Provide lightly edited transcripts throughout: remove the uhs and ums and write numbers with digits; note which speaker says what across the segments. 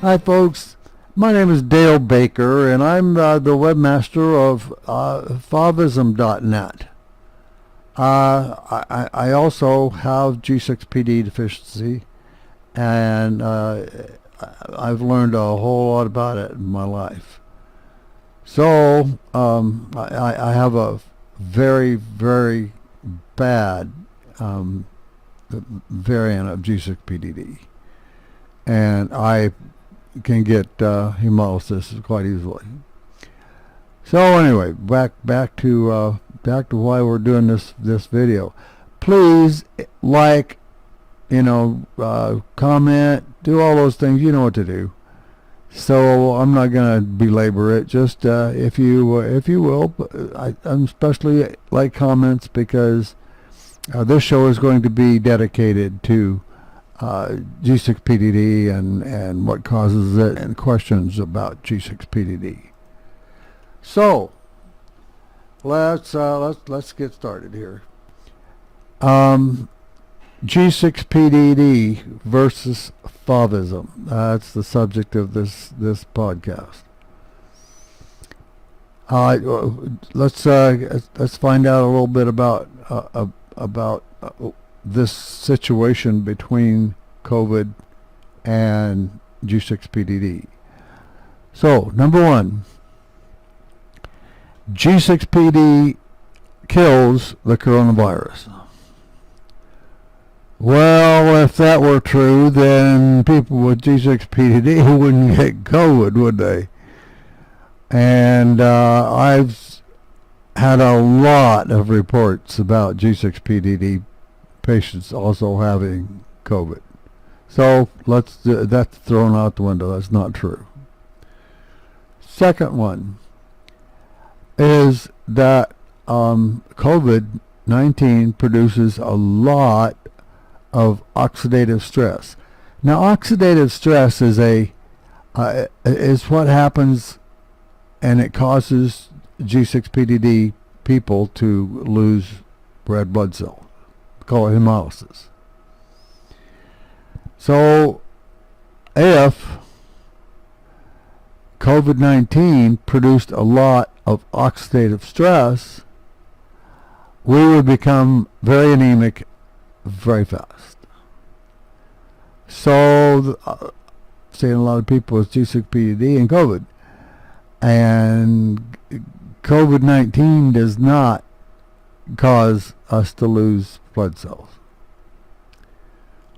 Speaker 1: Hi, folks. My name is Dale Baker, and I'm the webmaster of Favism.net. I also have G6PD deficiency, and I've learned a whole lot about it in my life. So I have a very, very bad variant of G6PDD, and I can get hemolysis quite easily. So anyway, back to why we're doing this video. Please like, comment, do all those things. You know what to do. So I'm not gonna belabor it. Just if you will, I especially like comments, because this show is going to be dedicated to G6PDD and what causes it, and questions about G6PDD. So let's get started here. G6PDD versus Favism. That's the subject of this podcast. Let's find out a little bit about this situation between COVID and G6PDD. So, number one, G6PD kills the coronavirus. Well, if that were true, then people with G6PDD wouldn't get COVID, would they? And I've had a lot of reports about G6PDD patients also having COVID. So that's thrown out the window. That's not true. Second is that COVID-19 produces a lot of oxidative stress. Now, oxidative stress is what happens, and it causes G6PDD people to lose red blood cells. Call it hemolysis. So if COVID-19 produced a lot of oxidative stress, we would become very anemic very fast. So seeing a lot of people with G6PDD and COVID, and COVID-19 does not cause us to lose blood cells.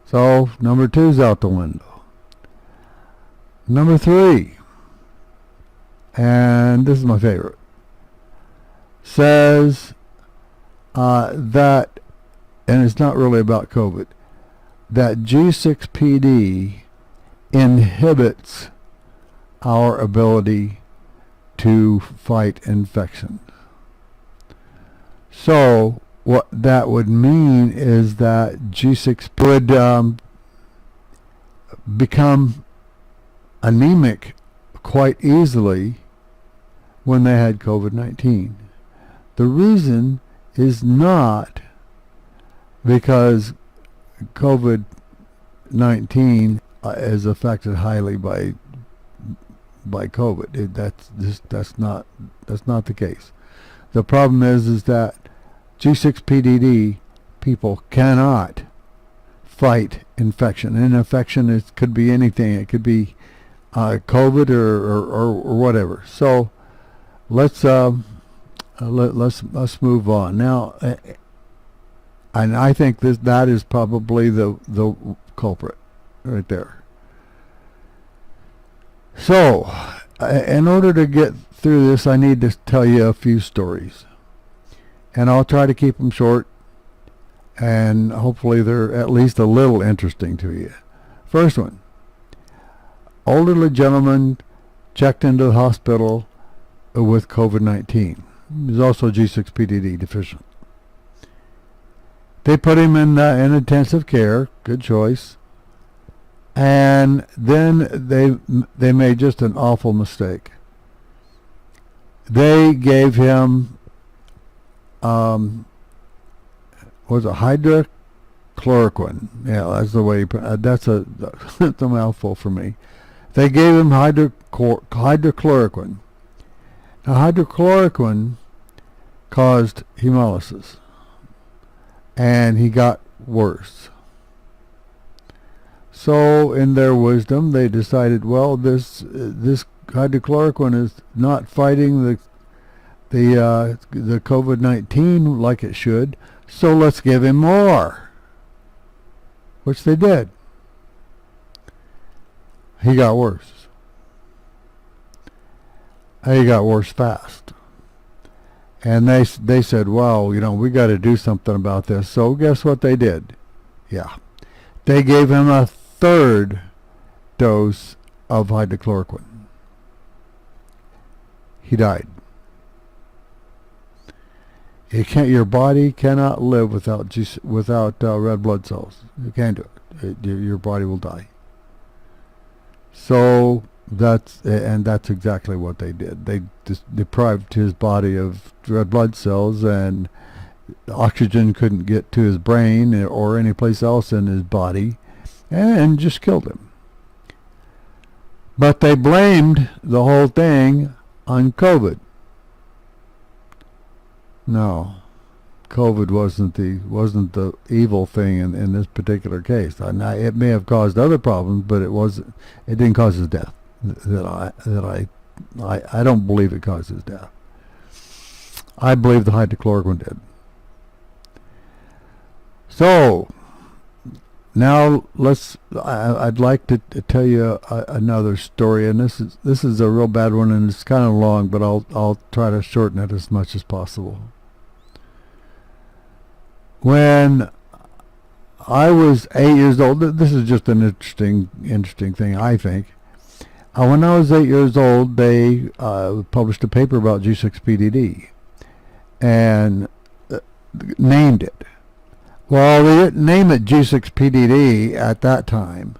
Speaker 1: So number 2's out the window. Number 3, and this is my favorite, says that, and it's not really about COVID, that G6PD inhibits our ability to fight infection. So what that would mean is that G6 would become anemic quite easily when they had COVID-19. The reason is not because COVID-19 is affected highly by COVID. That's not the case. The problem is that G6PDD people cannot fight infection. And infection could be anything. It could be COVID or whatever. So let's move on now. And I think that is probably the culprit right there. So, in order to get through this, I need to tell you a few stories. And I'll try to keep them short, and hopefully they're at least a little interesting to you. First one. Elderly gentleman checked into the hospital with COVID-19. He's also G6PDD deficient. They put him in intensive care. Good choice. And then they made just an awful mistake. They gave him was it hydrochloroquine? Yeah, that's the way. That's a mouthful for me. They gave him hydrochloroquine. Now, hydrochloroquine caused hemolysis, and he got worse. So, in their wisdom, they decided, well, this hydrochloroquine is not fighting the COVID-19 like it should, so let's give him more, which they did. He got worse. He got worse fast. And they said, well, we got to do something about this. So guess what they did? Yeah. They gave him a third dose of hydrochloroquine. He died. Your body cannot live without red blood cells. You can't do it. Your body will die. So that's exactly what they did. They just deprived his body of red blood cells, and oxygen couldn't get to his brain or any place else in his body, and just killed him. But they blamed the whole thing on COVID. No, COVID wasn't the evil thing in this particular case. Now, it may have caused other problems, but it didn't cause his death. I don't believe it caused his death. I believe the hydrochloroquine did. So now I'd like to tell you another story, and this is a real bad one, and it's kind of long, but I'll try to shorten it as much as possible. When I was 8 years old, this is just an interesting thing, I think. When I was 8 years old, they published a paper about G6PDD and named it. Well, they didn't name it G6PDD at that time.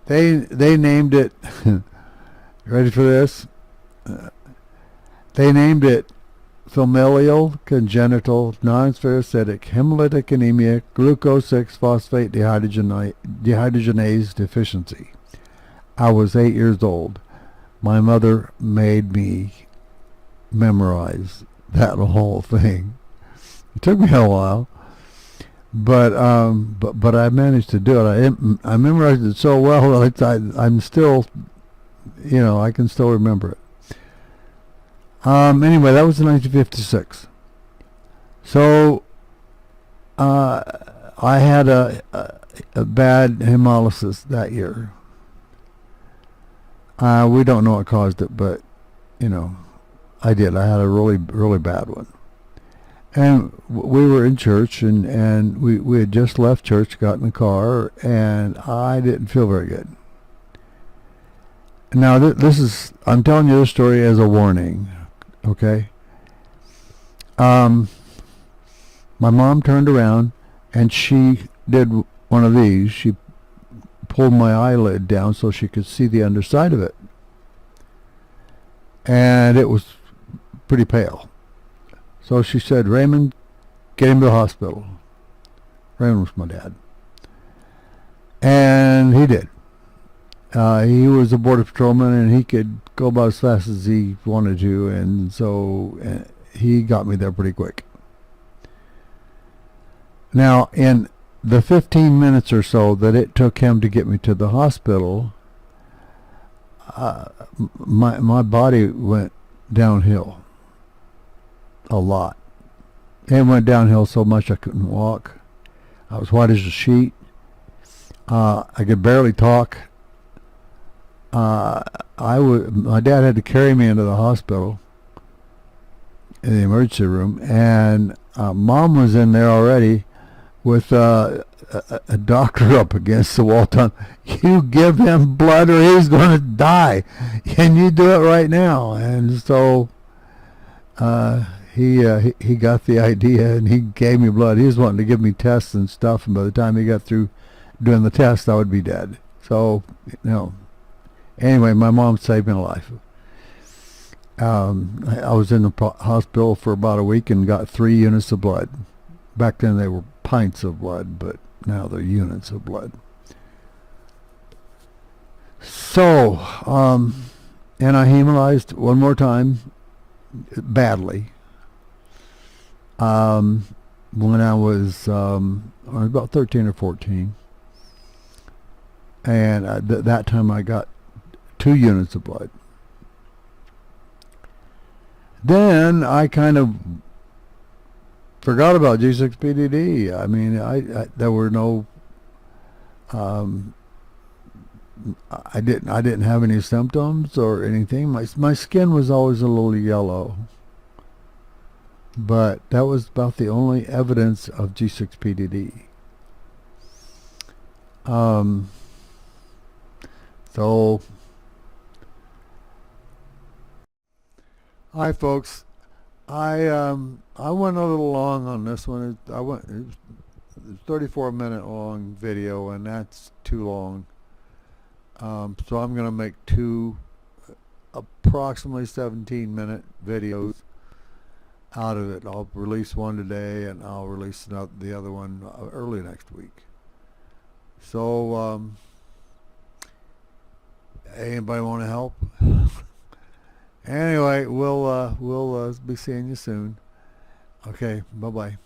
Speaker 1: They named it. Ready for this? They named it familial congenital nonspherocytic hemolytic anemia glucose 6-phosphate dehydrogenase deficiency. I was 8 years old. My mother made me memorize that whole thing. It took me a while, but I managed to do it. I memorized it so well that I'm still, I can still remember it. Anyway, that was in 1956. So I had a bad hemolysis that year. We don't know what caused it, but I did. I had a really, really bad one. And we were in church, and we had just left church, got in the car, and I didn't feel very good. Now, I'm telling you this story as a warning, okay? My mom turned around, and she did one of these. She pulled my eyelid down so she could see the underside of it. And it was pretty pale. So she said, Raymond, get him to the hospital. Raymond was my dad. And he did. He was a border patrolman, and he could go about as fast as he wanted to, and so he got me there pretty quick. Now, in the 15 minutes or so that it took him to get me to the hospital, my body went downhill a lot. It went downhill so much I couldn't walk. I was white as a sheet. I could barely talk. My dad had to carry me into the hospital in the emergency room, and Mom was in there already with a doctor up against the wall telling him, you give him blood or he's going to die. Can you do it right now? And so he got the idea, and he gave me blood. He was wanting to give me tests and stuff, and by the time he got through doing the test, I would be dead. So, anyway, my mom saved my life. I was in the hospital for about a week and got 3 units of blood. Back then they were pints of blood, but now they're units of blood. So, and I hemolyzed one more time badly. When I was about 13 or 14. And that time I got 2 units of blood. Then I kind of forgot about G6PDD. I mean, there were no, um, I didn't have any symptoms or anything. My skin was always a little yellow, but that was about the only evidence of G6PDD. So, hi folks. I went a little long on this one. It was a 34-minute long video, and that's too long. So I'm gonna make two approximately 17-minute videos out of it. I'll release one today, and I'll release the other one early next week. So, anybody want to help? Anyway, we'll be seeing you soon. Okay, bye-bye.